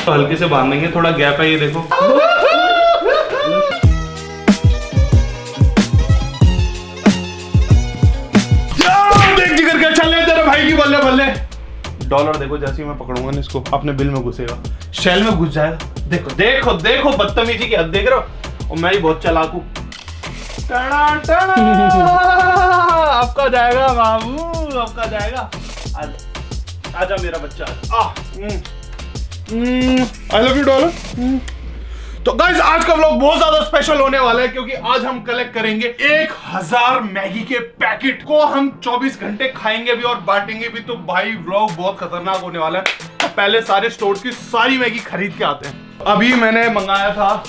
तो हल्के से बांध देंगे, थोड़ा गैप है ये देखो। देख जिगर के चल तेरे भाई की बल्ले बल्ले। डॉलर देखो जैसे ही मैं पकड़ूंगा ना इसको अपने बिल में घुसेगा, शेल में घुस जाएगा। देखो देखो देखो बदतमीजी की हद देख रहे हो। और मैं ही बहुत चालाक हूँ। आपका जाएगा बाबू, आपका जाएगा। आजा मेरा बच्चा। I love you dollar. तो गाइस आज का व्लॉग बहुत ज्यादा स्पेशल होने वाला है क्योंकि आज हम कलेक्ट करेंगे 1000 मैगी के पैकेट को। हम 24 घंटे खाएंगे भी और बांटेंगे भी। तो भाई व्लॉग बहुत खतरनाक होने वाला है। तो पहले सारे स्टोर्स की सारी मैगी खरीद के आते हैं। अभी मैंने मंगाया था,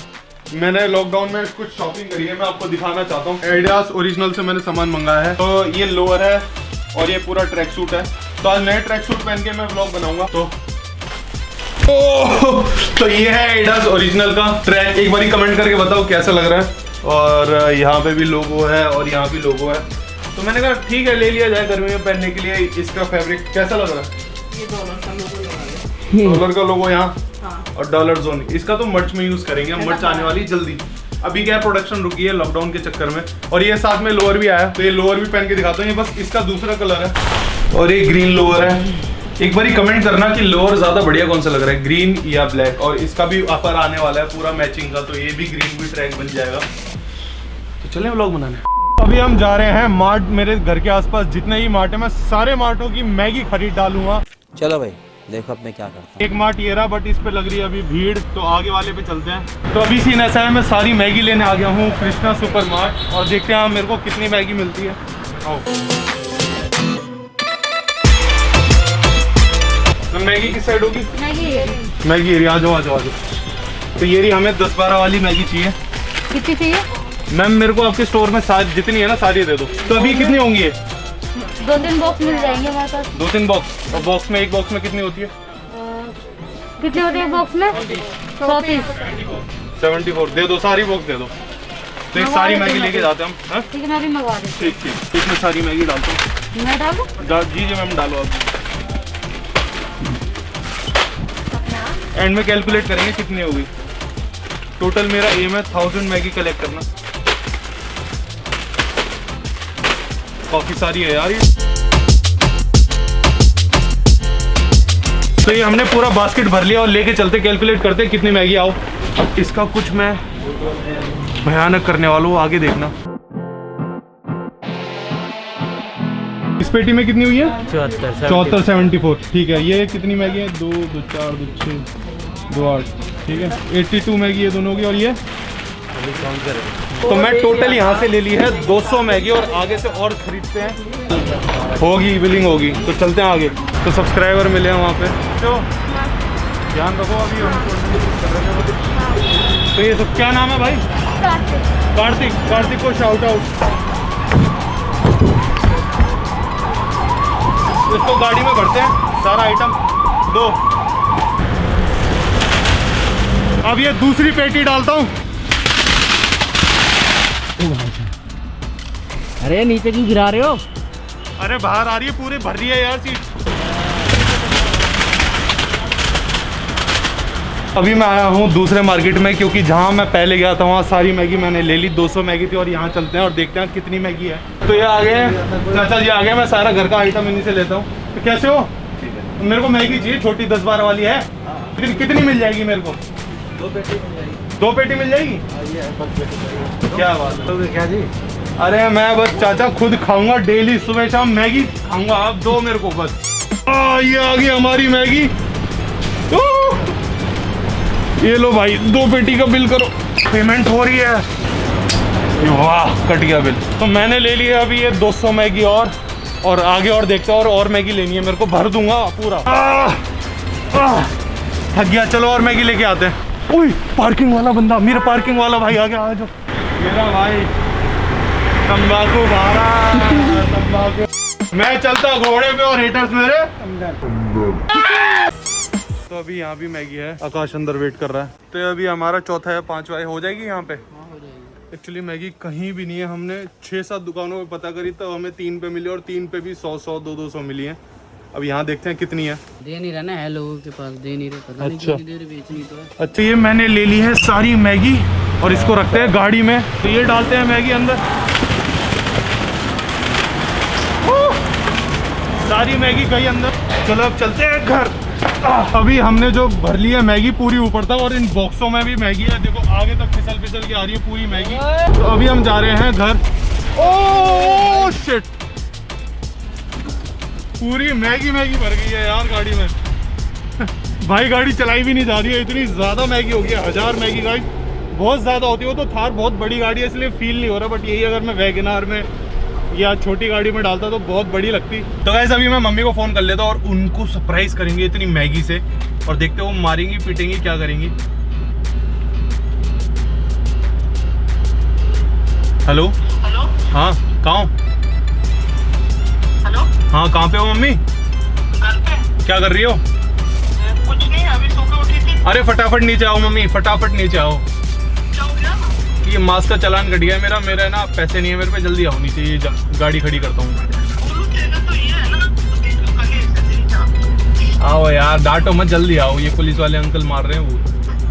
मैंने लॉकडाउन में कुछ शॉपिंग करी है, मैं आपको दिखाना चाहता हूँ। एडिडास ओरिजिनल से मैंने सामान मंगाया है। तो ये लोअर है और ये पूरा ट्रैक सूट है। तो आज नए ट्रैक सूट पहन के मैं व्लॉग बनाऊंगा। तो ये है एडिडास ओरिजिनल का ट्रैक। एक बारी कमेंट करके बताओ कैसा लग रहा है। और यहाँ पे भी लोगो है और यहाँ भी लोगो है। तो मैंने कहा ठीक है ले लिया जाए गर्मी में पहनने के लिए। इसका फैब्रिक कैसा लग रहा है? ये डॉलर का लोगो लगा है। डॉलर का लोगो यहाँ हाँ। और डॉलर जोन। इसका तो मर्च में यूज करेंगे, मर्च आने वाली जल्दी। अभी क्या प्रोडक्शन रुकी है लॉकडाउन के चक्कर में। और ये साथ में लोअर भी आया, तो ये लोअर भी पहन के दिखाता हूँ। ये बस इसका दूसरा कलर है और ये ग्रीन लोअर है। एक बारी कमेंट करना कि लोअर ज्यादा बढ़िया कौन सा लग रहा है, ग्रीन या ब्लैक। और इसका भी ऑफर आने वाला है पूरा मैचिंग का, तो ये भी ग्रीन भी ट्रैक बन जाएगा। तो चलें व्लॉग बनाने। अभी हम जा रहे हैं मार्ट। मेरे घर के आसपास जितने ही मार्ट है मैं सारे मार्टों की मैगी खरीद डालूंगा। चलो भाई देखो अब मैं क्या करता हूँ। एक मार्ट ये रहा बट इस पे लग रही है अभी भीड़, तो आगे वाले पे चलते हैं। तो अभी सीन ऐसा है, मैं सारी मैगी लेने आ गया हूँ कृष्णा सुपर मार्ट और देखते हैं मेरे को कितनी मैगी मिलती है। आओ तो मैगी किस साइड होगी? Maggi area. आ जाओ आ जाओ आ जाओ। तो ये रही, हमें 10-12 वाली मैगी चाहिए। कितनी चाहिए मैम? मेरे को आपके स्टोर में सारी जितनी है ना सारी दे दो। तो अभी कितनी होंगी ये? 2-3 बॉक्स मिल जाएंगे हमारे पास। 2-3 बॉक्स। और बॉक्स में एक बॉक्स में कितनी होती है? कितने होते हैं बॉक्स में? 100 पीस। 74 दे दो, सारी बॉक्स दे दो। तो एक सारी मैगी लेके जाते हैं हम। ठीक है मैं भी मंगवा देती ठीक ठीक, इसमें सारी मैगी डालता हूँ। हूँ। मैं डालूं? जी जी मैम डालो आप। एंड में कैलकुलेट करेंगे कितनी होगी। टोटल मेरा एम है 1000 मैगी कलेक्ट करना। काफी सारी है यार ये। तो ये हमने पूरा बास्केट भर लिया और लेके चलते कैलकुलेट करते कितनी मैगी। आओ अब इसका कुछ मैं भयानक करने वाला हूँ, आगे देखना। इस पेटी में कितनी हुई है? 74 74। ठीक है ये कितनी मैगी है? 2 2 4 2 6 2 8। ठीक है 82 मैगी ये दोनों की। और ये तो मैं टोटल यहाँ से ले ली है 200 मैगी और आगे से और खरीदते हैं, होगी बिलिंग होगी। तो चलते हैं आगे। तो सब्सक्राइबर मिले हैं वहाँ पे, तो ध्यान रखो। अभी तो ये सब क्या नाम है भाई? कार्तिक। कार्तिक को शाउट आउट। इसको गाड़ी में भरते हैं सारा आइटम। दो। अब ये दूसरी पेटी डालता हूँ। अरे नीचे क्यों गिरा रहे हो? अरे बाहर आ रही है, पूरे भर रही है यार सीट। अभी मैं आया हूँ दूसरे मार्केट में क्योंकि जहाँ मैं पहले गया था वहाँ सारी मैगी मैंने ले ली। 200 मैगी थी और यहाँ चलते हैं और देखते हैं कितनी मैगी है। तो ये आ गए चाचा जी, आ गए। मैं सारा घर का आइटम इन्हीं से लेता हूँ। तो कैसे हो? मेरे को मैगी चाहिए, छोटी 10-12 वाली है। कितनी मिल जाएगी मेरे को? 2 पेटी मिल जाएगी। 2 पेटी मिल जाएगी? क्या बात है। क्या जी? अरे मैं बस चाचा खुद खाऊंगा डेली, सुबह शाम मैगी खाऊंगा। आप दो मेरे को बस। ये आ गई हमारी मैगी। ये लो भाई 2 पेटी का बिल करो। पेमेंट हो रही है। वाह कट गया बिल। तो मैंने ले लिया अभी ये 200 मैगी और आगे और देखते हैं। और मैगी लेनी है मेरे को, भर दूंगा पूरा। थक गया, चलो और मैगी लेके आते हैं। ओए पार्किंग वाला बंदा, मेरा पार्किंग वाला भाई आ गया। आ जाओ मेरा भाई। तंबाकू भारा तंबाकू। मैं चलता घोड़े पे और हेटर्स मेरे तो अभी यहाँ भी मैगी है। आकाश अंदर वेट कर रहा है। तो अभी हमारा चौथा है, 5वां हो जाएगी यहाँ पे। एक्चुअली मैगी कहीं भी नहीं है। हमने 6-7 दुकानों पे पता करी तो हमें 3 पे मिली और 3 पे भी 100-100 200 मिली है। अब यहाँ देखते हैं कितनी है। दे नहीं रहा ना है लोगों के पास, दे नहीं रहे, पता नहीं अच्छा। क्यों नहीं दे रहे, बेचनी तो है। अच्छा, ये मैंने ले ली है सारी मैगी और इसको रखते हैं गाड़ी में। तो ये डालते हैं मैगी अंदर, सारी मैगी गई अंदर। चलो अब चलते हैं घर। अभी हमने जो भर ली है मैगी पूरी ऊपर तक, और इन बॉक्सों में भी मैगी है। देखो आगे तक फिसल फिसल के आ रही है पूरी मैगी। तो अभी हम जा रहे हैं घर। ओह शिट, पूरी मैगी भर गई है यार गाड़ी में। भाई गाड़ी चलाई भी नहीं जा रही है, इतनी ज्यादा मैगी हो गई है। 1000 मैगी गाइस बहुत ज्यादा होती है। वो तो थार बहुत बड़ी गाड़ी है इसलिए फील नहीं हो रहा, बट यही अगर मैं वैगनआर में या छोटी गाड़ी में डालता तो बहुत बड़ी लगती। तो गाइस अभी मैं मम्मी को फोन कर लेता और उनको सरप्राइज करेंगे इतनी मैगी से, और देखते हो मारेंगी पीटेंगी क्या करेंगी। Hello hello. हाँ कहाँ हो? हेलो। हाँ कहाँ पे हो मम्मी? घर पे। क्या कर रही हो? कुछ नहीं, अभी सो के उठी थी। अरे फटाफट नीचे आओ मम्मी, फटाफट नीचे आओ। क्या हो गया? ये मास्क का चालान कट गया है मेरा ना पैसे नहीं है मेरे पे, जल्दी आओ नीचे। ये गाड़ी खड़ी करता हूँ। बोलो तेरा तो ये है ना, तो देख लो कल इसका दिन क्या। आओ यार, डांटो मत, जल्दी आओ। ये पुलिस वाले अंकल मार रहे हैं वो।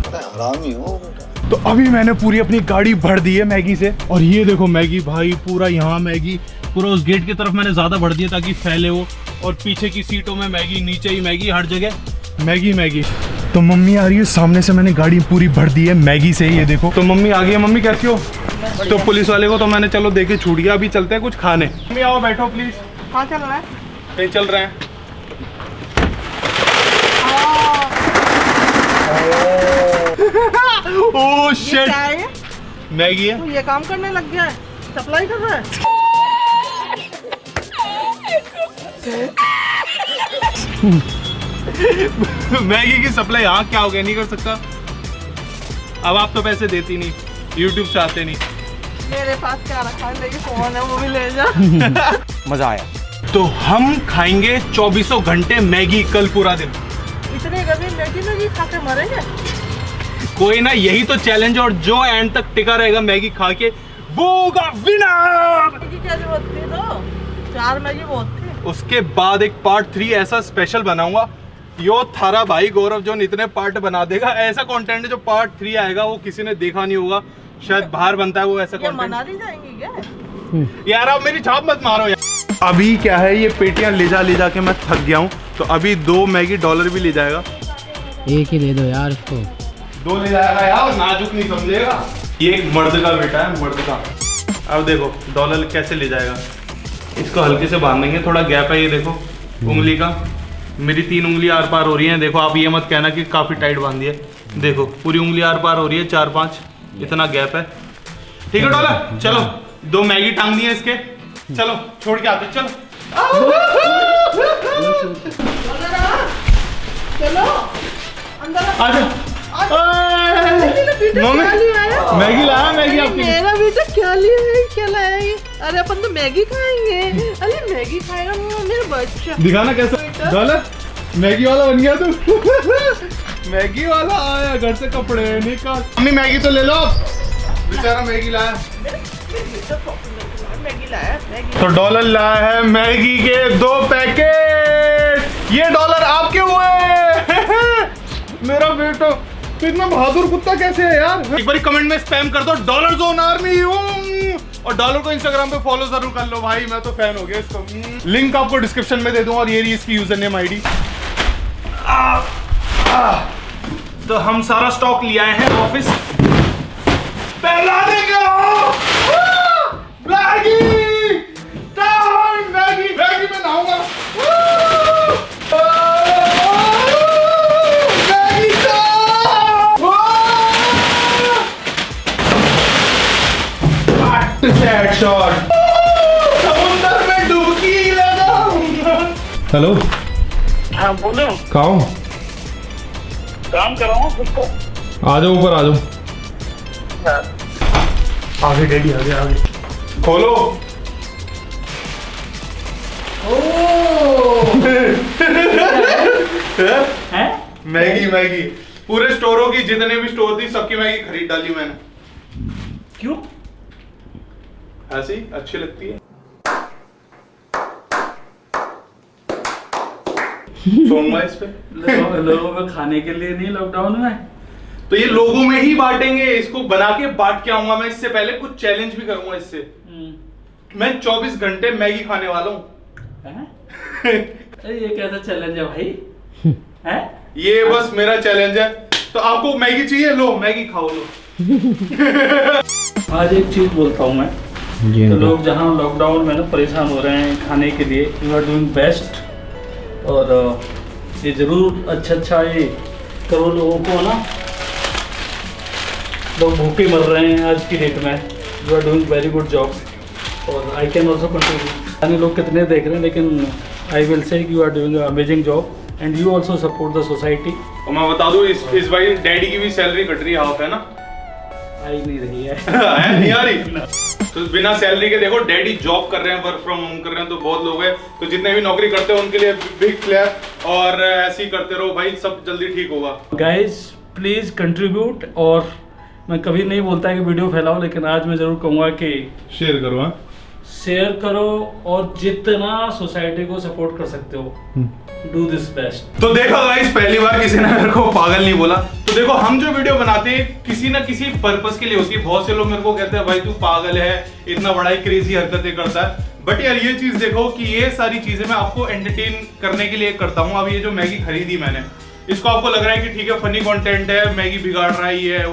हरामी हो बेटा। तो अभी मैंने पूरी अपनी गाड़ी भर दी है मैगी से, और ये देखो मैगी भाई पूरा यहाँ मैगी, पूरा उस गेट की तरफ मैंने ज्यादा भर दिया ताकि फैले वो, और पीछे की सीटों में मैगी, नीचे ही मैगी, हर जगह मैगी। तो मम्मी आ रही है सामने से, मैंने गाड़ी पूरी भर दी है मैगी से। ये देखो, तो मम्मी आ गई है। मम्मी कैसी हो? तो पुलिस वाले को तो मैंने चलो देके छूट गया, अभी चलते हैं कुछ खाने। मम्मी आओ बैठो प्लीज। कहाँ चल रहा है? कहीं चल रहे हैं। ओह ये शिट, क्या है? मैगी है। तू ये काम करने लग गया है, सप्लाई कर रहा है। मैगी की सप्लाई, हाँ क्या हो गया, नहीं कर सकता। अब आप तो पैसे देती नहीं, यूट्यूब से आते नहीं। मेरे पास क्या रखा है, लेकिन फोन है वो भी ले जा। मजा आया। तो हम खाएंगे 24 घंटे मैगी कल पूरा दिन। इतने गर्मी मैगी खा के मरेंगे। कोई ना, यही तो चैलेंज है, और जो एंड तक टिका रहेगा मैगी खा के वो होगा विनर। मैगी क्या जरूरत थी? तो 4 मैगी बहुत थी। उसके बाद एक पार्ट 3 ऐसा स्पेशल बनाऊंगा, यो थारा भाई गौरव जो इतने पार्ट बना देगा। ऐसा कंटेंट है जो पार्ट 3 आएगा वो किसी ने देखा नहीं होगा, शायद बाहर बनता है वो ऐसा ये मना कंटेंट। नहीं जाएंगी क्या? यार आप मेरी छाप मत मारो यार। अभी क्या है, ये पेटियां ले जा के मैं थक गया हूँ, तो अभी 2 मैगी डॉलर भी ले जाएगा। एक ही दे दो यार इसको। 2 ले जाएगा यार, नाजुक नहीं समझेगा। ये एक मर्द का बेटा है, मर्द का। अब देखो डॉलर कैसे ले जाएगा। इसको हल्के से बांध देंगे, थोड़ा गैप है ये देखो उंगली का। मेरी 3 उंगली आर पार हो रही हैं। देखो आप ये मत कहना कि काफ़ी टाइट बांधी है। देखो पूरी उंगली आर पार हो रही है, 4-5 इतना गैप है। ठीक है डॉलर, चलो 2 मैगी टांग दी है इसके, चलो छोड़ के आते चलो। चलो अंदर आ। आजा। मम्मी मैगी लाया, मैगी आपकी। मेरा बेटा क्या लिया है, क्या लाया है? अरे अपन तो मैगी खाएंगे। अरे मैगी खाएगा मेरा बच्चा। दिखाना कैसा डॉलर, मैगी वाला बन गया तू। मैगी वाला आया, घर से कपड़े निकाल। मम्मी मैगी तो ले लो, बेचारा मैगी लाया। मैगी लाया मैगी। तो डॉलर लाया है मैगी के 2 पैकेट। ये डॉलर आपके हुए। मेरा बेटा तो इतना बहादुर कुत्ता कैसे है यार। एक बार कमेंट में स्पैम कर दो डॉलर जोन आर्मी, और डॉलर को इंस्टाग्राम पे फॉलो जरूर कर लो भाई, मैं तो फैन हो गया इसको। लिंक आपको डिस्क्रिप्शन में दे दूंगा, और ये रही इसकी यूजर नेम आईडी। तो हम सारा स्टॉक ले आए हैं ऑफिस। पहला देंगे मैगी टाइम, मैगी में नहाऊंगा। मैगी टाइम, शॉट समुंदर में डुबकी लगाऊंगा। हेलो, हाँ बोलो। कहाँ हो? काम कर रहा हूँ उसको। आ जाओ ऊपर आ जाओ। आगे डैडी, आगे खोलो। मैगी पूरे स्टोरों की, जितने भी स्टोर थी सबकी मैगी खरीद डाली मैंने। क्यों? ऐसी अच्छी लगती है। सोऊंगा इस पे। लोगों में खाने के लिए नहीं लॉकडाउन में। तो ये लोगों में ही बांटेंगे, इसको बना के बांट के आऊंगा मैं। इससे पहले कुछ चैलेंज भी करूंगा इससे। मैं 24 घंटे मैगी खाने वाला हूँ। अरे ये कैसा चैलेंज है भाई? हैं? ये बस मेरा चैलेंज है। तो आपको मैगी चाहिए, लो मैगी खाओ लो। आज एक चीज बोलता हूँ मैं, तो लोग जहाँ लॉकडाउन में ना परेशान हो रहे हैं खाने के लिए, यू आर डूइंग बेस्ट। और ये जरूर अच्छा ये करो लोगों को ना। लोग भूखे मर रहे हैं आज की डेट में, you are doing very good job. और आई कैन ऑल्सो कंट्रीब्यूट। यानी लोग कितने देख रहे हैं, लेकिन I will say you are doing amazing job and you also support the society. और मैं बता दूं, इस भाई डैडी की भी सैलरी कट रही है हाफ, है ना? आई नहीं रही है। नहीं आ रही। तो बिना सैलरी के देखो डैडी जॉब कर रहे हैं, वर्क फ्रॉम होम कर रहे हैं। तो बहुत लोग हैं, तो जितने भी नौकरी करते हैं उनके लिए बिग क्लियर। और ऐसे ही करते रहो भाई, सब जल्दी ठीक होगा। Guys please contribute. और मैं कभी नहीं बोलता है कि वीडियो फैलाओ, लेकिन आज मैं जरूर कहूँगा कि शेयर करो। हाँ, शेयर करो और जितना सोसाइटी को सपोर्ट कर सकते हो डू दिस बेस्ट। तो देखो गाइस, पहली बार किसी ने मेरे को पागल नहीं बोला। तो देखो, हम जो वीडियो बनाते हैं किसी ना किसी पर्पस के लिए होती है। बहुत से लोग मेरे को कहते हैं भाई तू पागल है, इतना बड़ा ही क्रेजी हरकतें करता है। बट यार ये चीज देखो कि ये सारी चीजें मैं आपको एंटरटेन करने के लिए करता हूँ। अब ये जो मैगी खरीदी मैंने, इसको आपको लग रहा है कि ठीक है फनी कंटेंट है, मैगी बिगाड़ रहा है ये,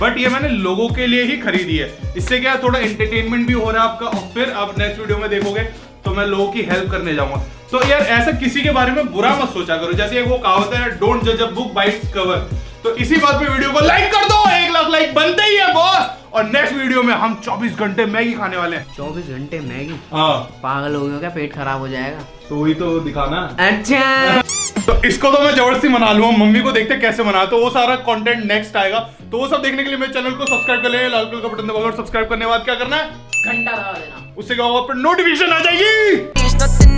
बट ये मैंने लोगों के लिए ही खरीदी है। इससे क्या है, थोड़ा एंटरटेनमेंट भी हो रहा है आपका। और फिर आप नेक्स्ट वीडियो में देखोगे तो मैं लोगों की हेल्प करने जाऊंगा। तो यार ऐसा किसी के बारे में बुरा मत सोचा करो। जैसे वो कहावत है, डोंट जज a book by its cover. तो इसी बात पे वीडियो को लाइक कर दो, 1 लाख लाइक बनते ही है बॉस। और नेक्स्ट वीडियो में हम 24 घंटे मैगी खाने वाले हैं। 24 घंटे मैगी? हाँ, पागल हो गया क्या? पेट खराब हो जाएगा। तो वही तो दिखाना। अच्छा तो इसको तो मैं जबरदस्ती मना लूंगा, मम्मी को देखते कैसे मना। तो वो सारा कंटेंट नेक्स्ट आएगा। तो वो सब देखने के लिए मेरे चैनल को सब्सक्राइब कर ले, लाल कलर का बटन दबाकर सब्सक्राइब करने के बाद क्या करना है, घंटा दबा देना, उससे क्या होगा, पर नोटिफिकेशन आ जाएगी। It's nothing